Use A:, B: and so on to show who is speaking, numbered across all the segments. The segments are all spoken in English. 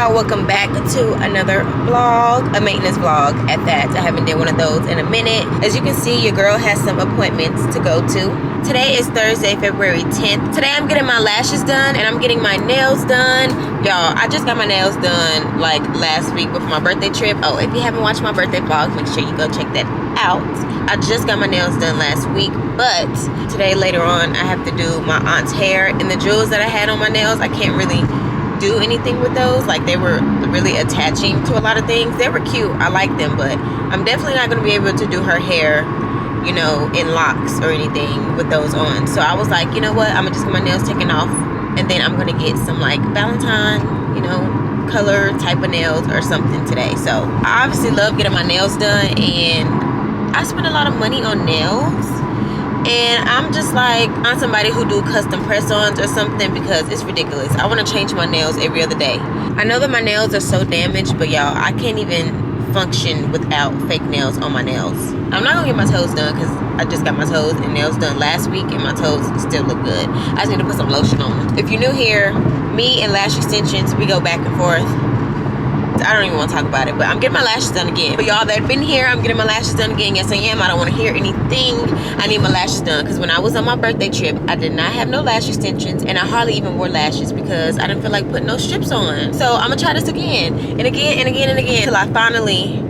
A: y'all, welcome back to another vlog, a maintenance vlog at that. I haven't done one of those in a minute. As you can see, your girl has some appointments to go to. Today is Thursday, February 10th. Today I'm getting my lashes done and I'm getting my nails done. Y'all, I just got my nails done like last week before my birthday trip. Oh, if you haven't watched my birthday vlog, make sure you go check that out. I just got my nails done last week, but today later on I have to do my aunt's hair, and the jewels that I had on my nails, I can't really do anything with those. Like, they were really attaching to a lot of things. They were cute, I like them, but I'm definitely not going to be able to do her hair, you know, in locks or anything with those on. So I was like, you know what, I'm gonna just get my nails taken off, and then I'm gonna get some like Valentine, you know, color type of nails or something today. So I obviously love getting my nails done, and I spend a lot of money on nails, and I'm just like, I'm somebody who do custom press-ons or something because it's ridiculous. I want to change my nails every other day. I know that my nails are so damaged, but y'all, I can't even function without fake nails on my nails. I'm not gonna get my toes done because I just got my toes and nails done last week, and my toes still look good. I just need to put some lotion on them. If you're new here, me and Lash Extensions, we go back and forth. I don't even want to talk about it, but I'm getting my lashes done again. For y'all that have been here, I'm getting my lashes done again. Yes, I am. I don't want to hear anything. I need my lashes done because when I was on my birthday trip, I did not have no lash extensions, and I hardly even wore lashes because I didn't feel like putting no strips on. So I'm gonna try this again and again and again and again till I finally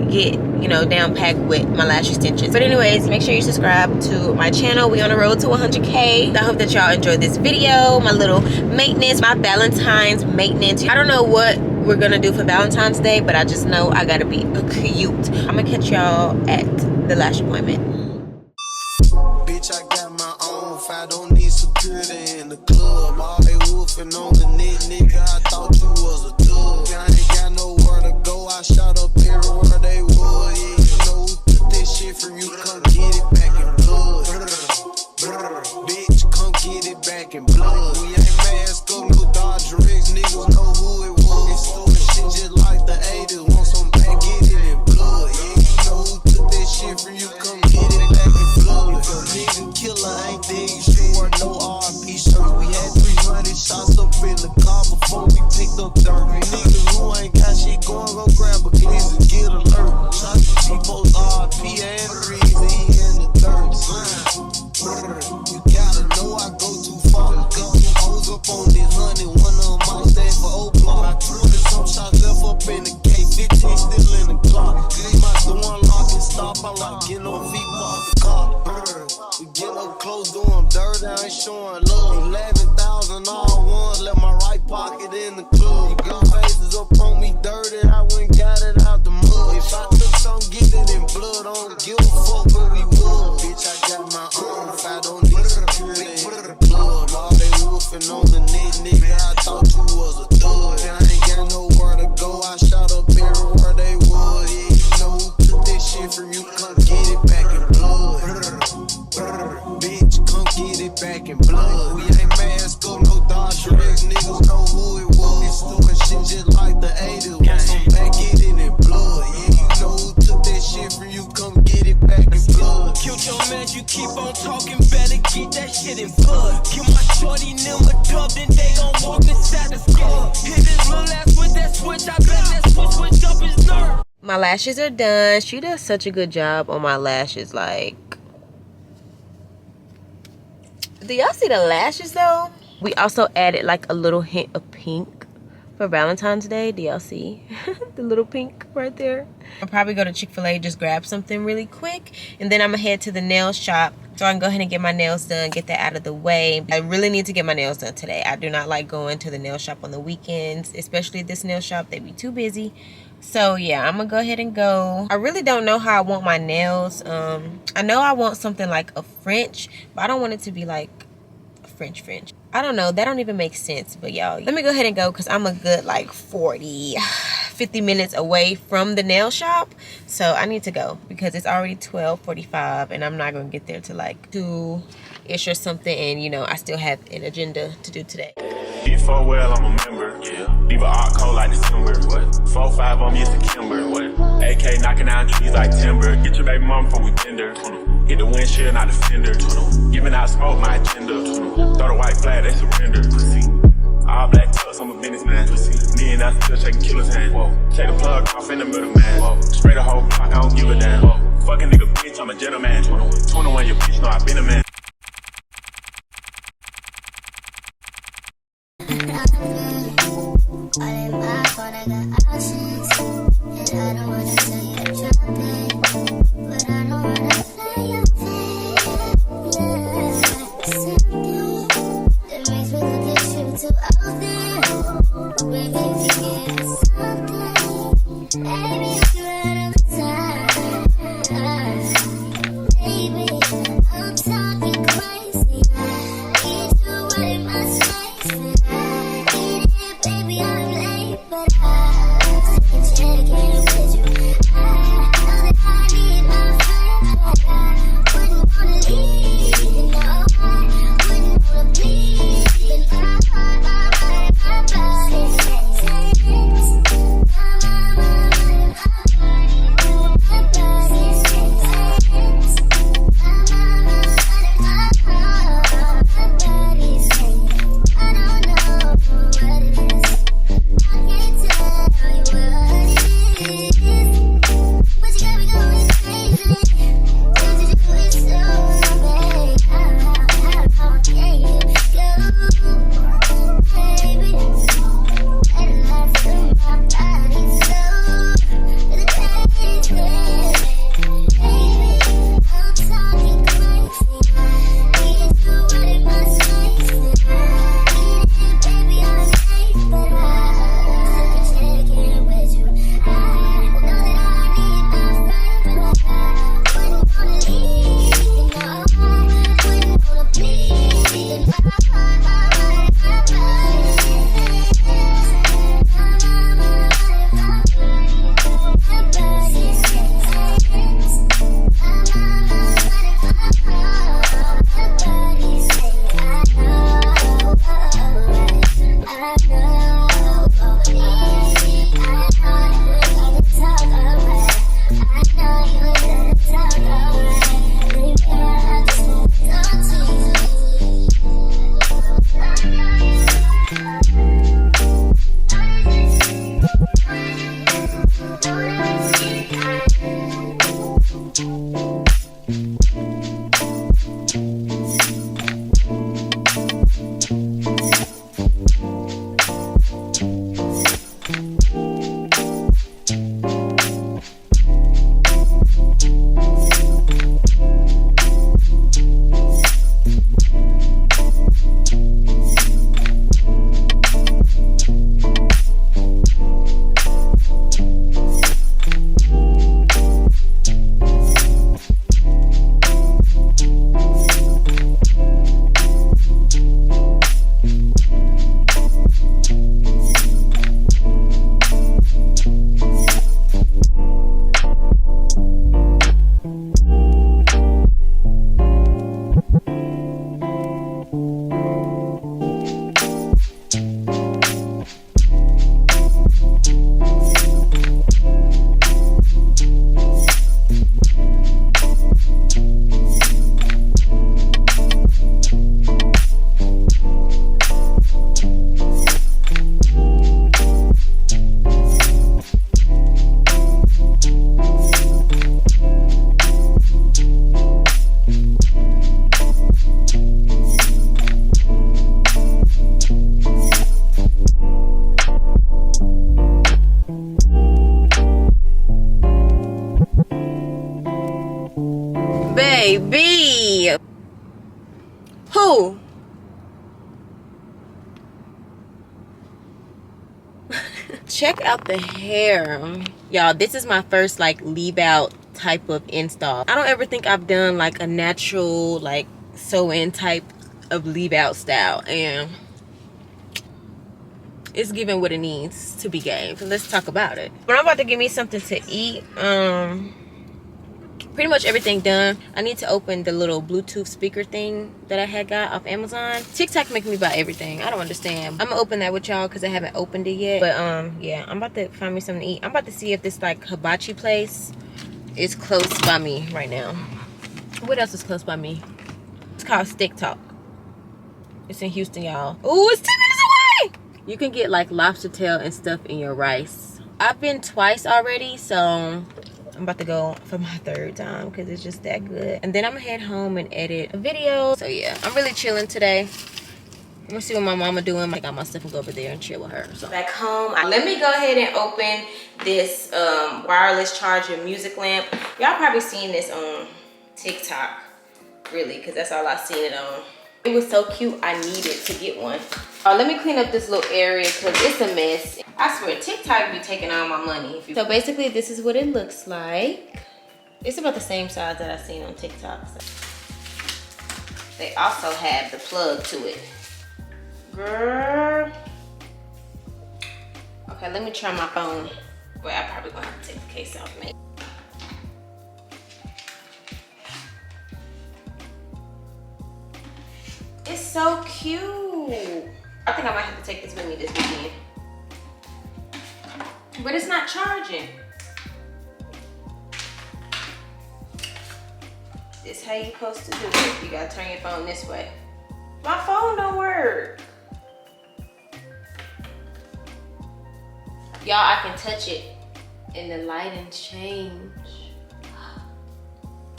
A: get, you know, down packed with my lash extensions. But anyways, make sure you subscribe to my channel. We on the road to 100K. I hope that y'all enjoyed this video, my little maintenance, my Valentine's maintenance. I don't know what we're gonna do for Valentine's Day, but I just know I gotta be cute. I'm gonna catch y'all at the lash appointment.
B: Bitch, I got my own. If I don't need security in the club, all they woofing on the net, nigga. I thought you was a thug. I ain't got nowhere to go. I shot up everywhere they would. Yeah, you know who took this shit from you? Come get it back in blood. Bitch, come get it back in blood. We ain't masked up, no Dodge Riggs, niggas know who it was. Just like the 80s, want some back, get it in blood. Yeah, you know who took that shit from you, come get it back in blood. If a nigga killer ain't there, you should wear no RP shirt. We had 300 shots up in the car before we picked up dirt. Niggas who ain't got shit going, go grab a glizz and get alert. Shots to people's RP and Reezy in the dirt. You gotta know I go too far. Got some hoes up on this 100, one of them might stand for O-Block. I 20-some shots left up in the K-15, still in the clock. Leave my door unlocked and stop. I like getting on feet, walk the car. We get up close, doing dirt, I ain't showing love. 11,000 all ones, left my right pocket in the club. You got faces up on me dirty, I went got it out the mud. If I took some, get it in blood, I don't give a fuck where we would. Bitch, I got my own, if I don't need security in the club. All they woofing on the net, nigga, I thought you was a thug. I ain't got nowhere to go, I shot up everywhere they would. Yeah, you know who took this shit from you, come get it back in blood. Bitch, come get it back in blood. We ain't masked up, no Dodge Riggs, niggas know who it was. It's doing shit just like the 80s, want some back, get it in blood. Yeah, you know who took that shit from you, come get it back in blood.
C: Killed your man, you keep on talking, better get that shit in blood. Give my shorty them a dub, then they gon' walk inside the skin. Hit this little ass with that switch, I bet that switch up his nerve.
A: My lashes are done. She does such a good job on my lashes. Like, do y'all see the lashes though? We also added like a little hint of pink for Valentine's Day. Do y'all see the little pink right there? I'll probably go to Chick-fil-A, just grab something really quick, and then I'm gonna head to the nail shop so I can go ahead and get my nails done, get that out of the way. I really need to get my nails done today. I do not like going to the nail shop on the weekends, especially this nail shop. They be too busy. So yeah, I'm gonna go ahead and go. I really don't know how I want my nails. I know I want something like a French, but I don't want it to be like a French. I don't know, that don't even make sense. But y'all, let me go ahead and go because I'm a good like 50 minutes away from the nail shop. So I need to go because it's already 12:45 and I'm not gonna get there till like 2-ish or something, and you know I still have an agenda to do today.
D: Hit for well, I'm a member. Yeah. Leave a art cold like December. What? 4-5 on me, it's a Kimber. What? AK knocking down trees like timber. Get your baby mom before we tender. Hit the windshield, not the fender. Giving out smoke, my agenda. Throw the white flag, they surrender. All black tux, I'm a businessman. Me and I still shaking killer's hand. Whoa. Take the plug off in the middle, man. Whoa. Spray the whole block, I don't give a damn. Whoa. Fucking nigga, bitch, I'm a gentleman. 21, your bitch know I been a man.
A: Baby, who? Check out the hair, y'all. This is my first like leave out type of install. I don't ever think I've done like a natural like sew in type of leave out style, and it's giving what it needs to be gave. So let's talk about it. But I'm about to give me something to eat. Pretty much everything done. I need to open the little Bluetooth speaker thing that I had got off Amazon. TikTok making me buy everything. I don't understand. I'm gonna open that with y'all because I haven't opened it yet. But yeah, I'm about to find me something to eat. I'm about to see if this like hibachi place is close by me right now. What else is close by me? It's called Stick Talk. It's in Houston, y'all. Oh, it's 10 minutes away! You can get like lobster tail and stuff in your rice. I've been twice already, so I'm about to go for my third time because it's just that good. And then I'm gonna head home and edit a video. So yeah, I'm really chilling today. I'm gonna see what my mama doing. I got my stuff and go over there and chill with her. So back home, let me go ahead and open this wireless charger music lamp. Y'all probably seen this on TikTok, really, because that's all I've seen it on. It was so cute, I needed to get one. Let me clean up this little area because it's a mess. I swear, TikTok be taking all my money. So basically, this is what it looks like. It's about the same size that I seen on TikTok. So. They also have the plug to it. Girl. Okay, let me try my phone. Well, I'm probably gonna have to take the case off, man. It's so cute. I think I might have to take this with me this weekend. But it's not charging. This is how you're supposed to do it. You gotta turn your phone this way. My phone don't work. Y'all, I can touch it and the lighting's change.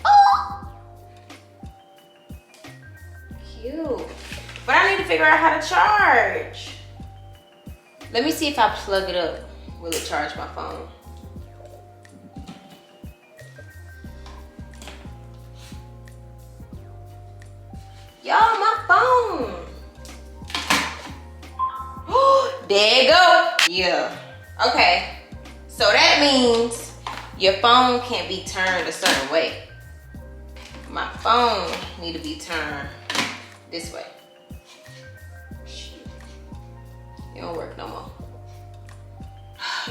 A: Oh! Cute. But I need to figure out how to charge. Let me see if I plug it up. Will it charge my phone? Y'all, my phone. Oh, there you go. Yeah. Okay. So that means your phone can't be turned a certain way. My phone need to be turned this way. Shoot. It don't work no more.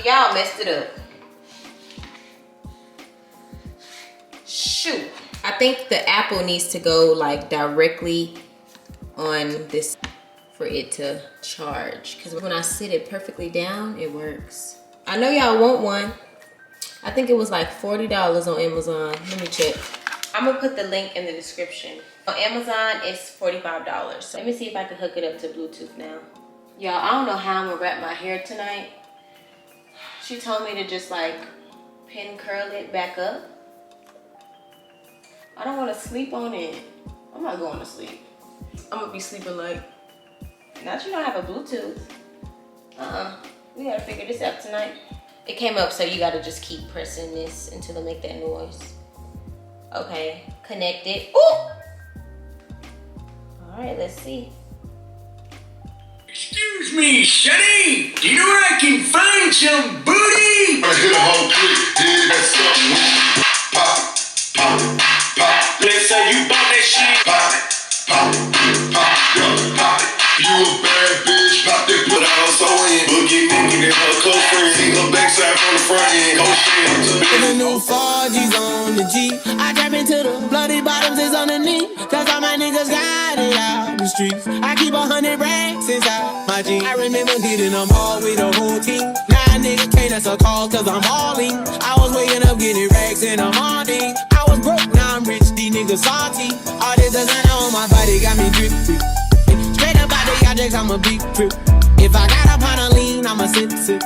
A: Y'all messed it up. Shoot. I think the Apple needs to go like directly on this for it to charge. Because when I sit it perfectly down, it works. I know y'all want one. I think it was like $40 on Amazon. Let me check. I'm gonna put the link in the description. On Amazon, it's $45. So let me see if I can hook it up to Bluetooth now. Y'all, I don't know how I'm gonna wrap my hair tonight. She told me to just like pin curl it back up. I don't want to sleep on it. I'm not going to sleep. I'm gonna be sleeping like, not you don't have a Bluetooth. We gotta figure this out tonight. It came up, so you gotta just keep pressing this until it make that noise. Okay, connected. Ooh! All right, let's see.
C: Excuse me, Shani. Do you know where I can find some booty?
B: I hit a whole clip, did that something. Pop, pop, pop.
C: Let's say you bought that shit.
B: Pop it, pop it, pop it, yo, pop it. You a bad bitch, pop that put out so in. Boogie nigga and her close friend. See her backside from the front end.
E: The new 4G's on the G. I trap into the bloody bottoms is underneath. Cause all my niggas got it out the streets. I keep 100 racks inside my jeans. I remember hitting them all with a whole team. Now nigga can't answer calls cause I'm all in. I was waking up getting racks and I'm on it. I was broke, now I'm rich, these niggas salty. All this design on my body got me drip. Straight up out the objects, I'm a big trip. If I got up on a lean, I'm a sip.